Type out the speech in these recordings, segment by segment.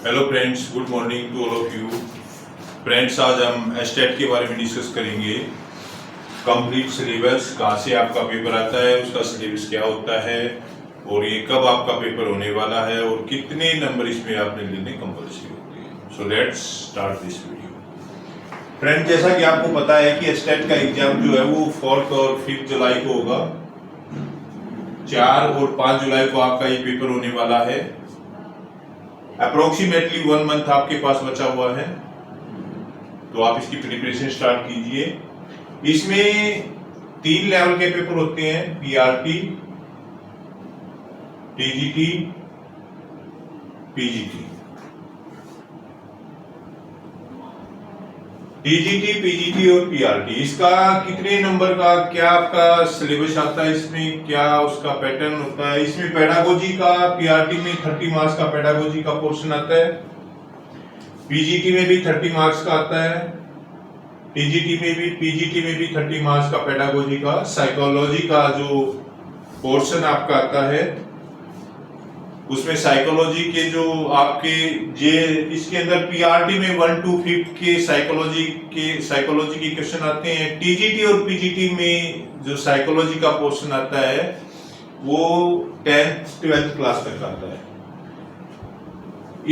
Hello friends, good morning to all of you. Friends, आज हम estate के बारे में डिस्कस करेंगे। कंप्लीट सिलेबस, कहाँ से आपका पेपर आता है, उसका सिलेबस क्या होता है और ये कब आपका पेपर होने वाला है और कितने नंबर इसमें आपने लेने कंपल्सरी होती है। So let's start this video. Friend, जैसा कि आपको पता है कि एस्टेट का एग्जाम जो है वो 4 और 5 जुलाई को होगा। 4 और 5 जुलाई को आपका ये पेपर होने वाला है। अप्रोक्सीमेटली 1 मंथ आपके पास बचा हुआ है, तो आप इसकी प्रिपरेशन स्टार्ट कीजिए। इसमें 3 लेवल के पेपर होते हैं, PRT, TGT, PGT. TGT, PGT और पीआरटी, इसका कितने नंबर का क्या आपका सिलेबस आता है, इसमें क्या उसका पैटर्न होता है। इसमें पेडागोजी का, पीआरटी में 30 मार्क्स का पेडागोजी का पोर्शन आता है, पीजीटी में भी 30 मार्क्स का आता है, टीजीटी में भी, पीजीटी में भी 30 मार्क्स का पेडागोजी का। साइकोलॉजी का जो पोर्शन आपका आता है उसमें साइकोलॉजी के जो आपके इसके अंदर पीआरटी में 1 to 5 के साइकोलॉजी के क्वेश्चन आते हैं। टीजीटी और पीजीटी में जो साइकोलॉजी का पोर्शन आता है वो 10th 12th क्लास तक आता है।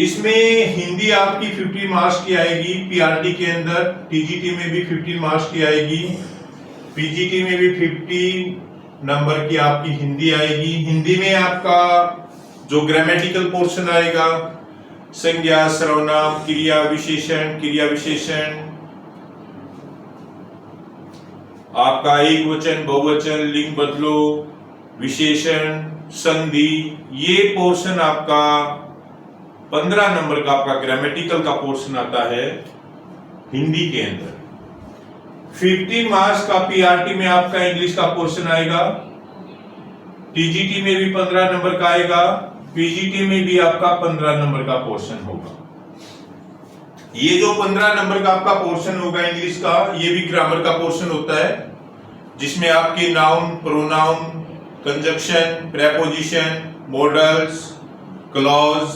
इसमें हिंदी आपकी 50 मार्क्स की आएगी पीआरटी के अंदर, टीजीटी में भी 50 मार्क्स की आएगी, पीजीटी में भी 50 नंबर की आपकी हिंदी आएगी। हिंदी में आपका जो ग्रामेटिकल पोर्शन आएगा, संज्ञा, सर्वनाम, क्रिया विशेषण, आपका एक वचन, बहुवचन, लिंग बदलो, विशेषण, संधि, ये पोर्शन आपका 15 नंबर का आपका ग्रामेटिकल का पोर्शन आता है हिंदी के अंदर। 50 मार्क्स का पीआरटी में आपका इंग्लिश का पोर्शन आएगा, टीजीटी में भी 15 नंबर का आएगा, पीजीटी में भी आपका 15 नंबर का पोर्शन होगा। ये जो 15 नंबर का आपका पोर्शन होगा इंग्लिश का, ये भी ग्रामर का पोर्शन होता है, जिसमें आपके noun, pronoun, conjunction, preposition, models, clause,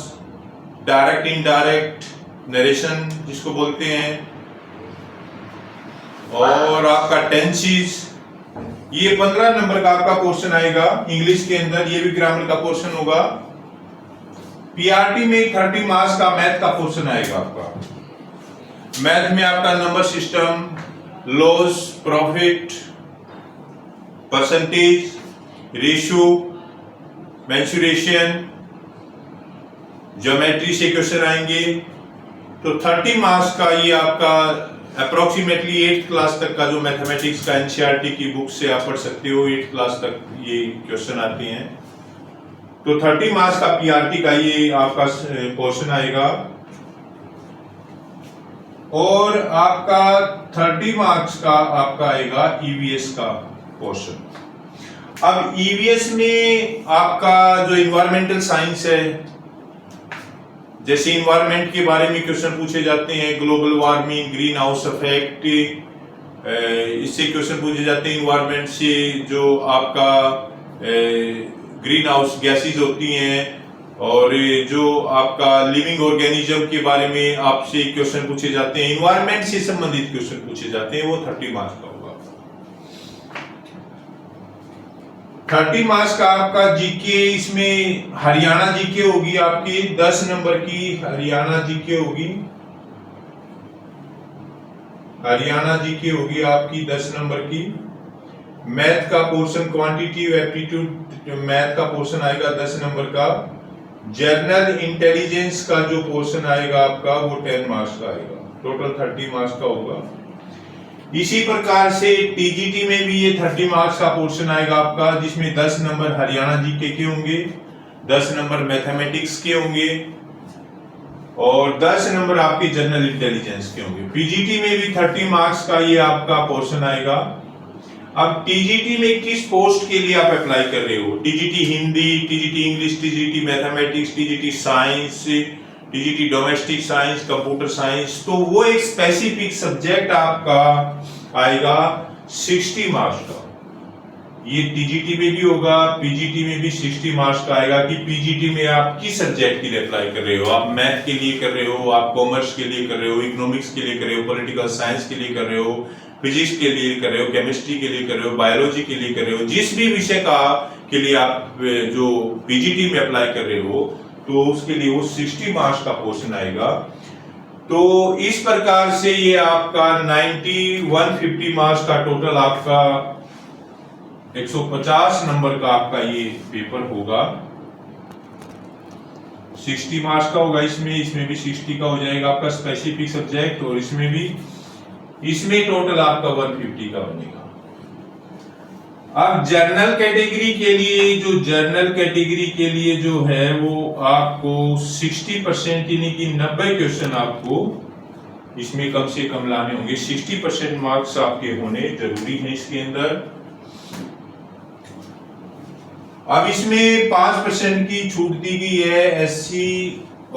direct indirect, narration जिसको बोलते हैं, और आपका टेंसेस, ये 15 नंबर का आपका पोर्शन आएगा इंग्लिश के अंदर। ये भी ग्रामर का पोर्शन होगा। पीआरटी में 30 मार्क्स का मैथ का पोर्शन आएगा आपका। मैथ में आपका number system, loss, profit, percentage, ratio, mensuration, geometry से क्वेश्चन आएंगे। तो 30 मार्क्स का ये आपका अप्रोक्सीमेटली 8th क्लास तक का जो मैथमेटिक्स का एनसीईआरटी की बुक से आप पढ़ सकते हो, 8th क्लास तक ये क्वेश्चन आते हैं। तो 30 मार्क्स का पीआरटी का ये आपका पोर्शन आएगा, और आपका 30 मार्क्स का आपका आएगा ईवीएस का पोर्शन। अब ईवीएस में आपका जो इन्वायरमेंटल साइंस है, जैसे इन्वायरमेंट के बारे में क्वेश्चन पूछे जाते हैं, global warming, green house effect, इससे क्वेश्चन पूछे जाते हैं। इन्वायरमेंट से जो आपका ग्रीन हाउस गैसेज होती हैं, और जो आपका लिविंग ऑर्गेनिज्म के बारे में आपसे क्वेश्चन पूछे जाते हैं, इन्वायरमेंट से संबंधित क्वेश्चन पूछे जाते हैं, वो 30 मार्क्स का होगा। 30 मार्क्स का आपका जीके, इसमें हरियाणा जीके होगी आपकी 10 नंबर की, हरियाणा जीके होगी, हरियाणा जीके होगी आपकी 10 नंबर की। मैथ का पोर्शन, क्वांटिटेटिव एप्टीट्यूड मैथ का पोर्शन आएगा 10 नंबर का। जनरल इंटेलिजेंस का जो पोर्शन आएगा आपका वो 10 मार्क्स का आएगा, टोटल 30 मार्क्स का होगा। इसी प्रकार से टीजीटी में भी ये 30 मार्क्स का पोर्शन आएगा आपका, जिसमें 10 नंबर हरियाणा जीके के होंगे, 10 नंबर मैथमेटिक्स के होंगे, और 10 नंबर आपके जनरल इंटेलिजेंस के होंगे। पीजीटी में भी 30 मार्क्स का ये आपका पोर्शन आएगा। अब टीजीटी में किस पोस्ट के लिए आप अप्लाई कर रहे हो, TGT Hindi, TGT English, TGT mathematics, TGT science, TGT domestic science, computer science, तो वो एक स्पेसिफिक सब्जेक्ट आपका आएगा 60 मार्क्स का। ये टीजीटी में भी होगा, पीजीटी में भी 60 मार्क्स का आएगा कि पीजीटी में आप किस सब्जेक्ट के लिए अप्लाई कर रहे हो। आप मैथ के लिए कर रहे हो, आप कॉमर्स के लिए कर रहे हो, इकोनॉमिक्स के लिए कर रहे हो, पॉलिटिकल साइंस के लिए कर रहे हो, फिजिक्स के लिए कर रहे हो, केमिस्ट्री के लिए कर रहे हो, बायोलॉजी के लिए कर रहे हो, जिस भी विषय का के लिए आप जो पीजीटी में अप्लाई कर रहे हो तो उसके लिए वो 60 मार्क्स का पोर्शन आएगा। तो इस प्रकार से ये आपका 150 मार्क्स का टोटल आपका 150 नंबर का आपका ये पेपर होगा। 60 मार्क्स का होगा, इसमें भी 60 का हो जाएगा आपका स्पेसिफिक सब्जेक्ट, और इसमें टोटल आपका 150 का बनेगा। अब जर्नल कैटेगरी के लिए जो है वो आपको 60% यानी कि 90 क्वेश्चन आपको इसमें कम से कम लाने होंगे। 60% मार्क्स आपके होने जरूरी है इसके अंदर। अब इसमें 5% की छूट दी गई है। एससी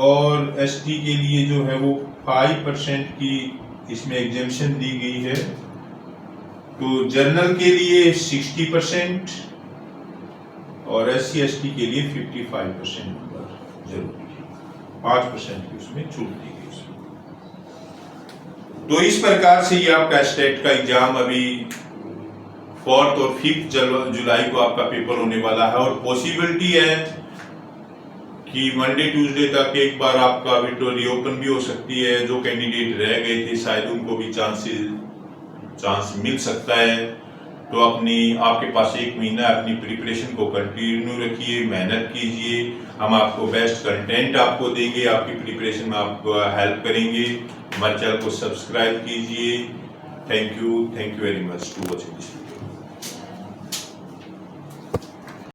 और एसटी के लिए जो है वो 5% की इसमें एग्जेम्पशन दी गई है। तो जनरल के लिए 60% और एससी एसटी के लिए 55% नंबर जरूरी है। 5% की उसमें छूट दी गई। तो इस प्रकार से ये आपका स्टेट का एग्जाम अभी 4 और 5 जुलाई को आपका पेपर होने वाला है, और पॉसिबिलिटी है कि मंडे ट्यूसडे तक एक बार आपका विंडो रीओपन भी हो सकती है। जो कैंडिडेट रह गए थे शायद उनको भी चांस मिल सकता है। तो आपके पास 1 महीना अपनी प्रिपरेशन को कंटिन्यू रखिए, मेहनत कीजिए। हम आपको बेस्ट कंटेंट आपको देंगे, आपकी प्रिपरेशन में आपको हेल्प करेंगे। हमारे चैनल को सब्सक्राइब कीजिए। Thank you very much to watching this.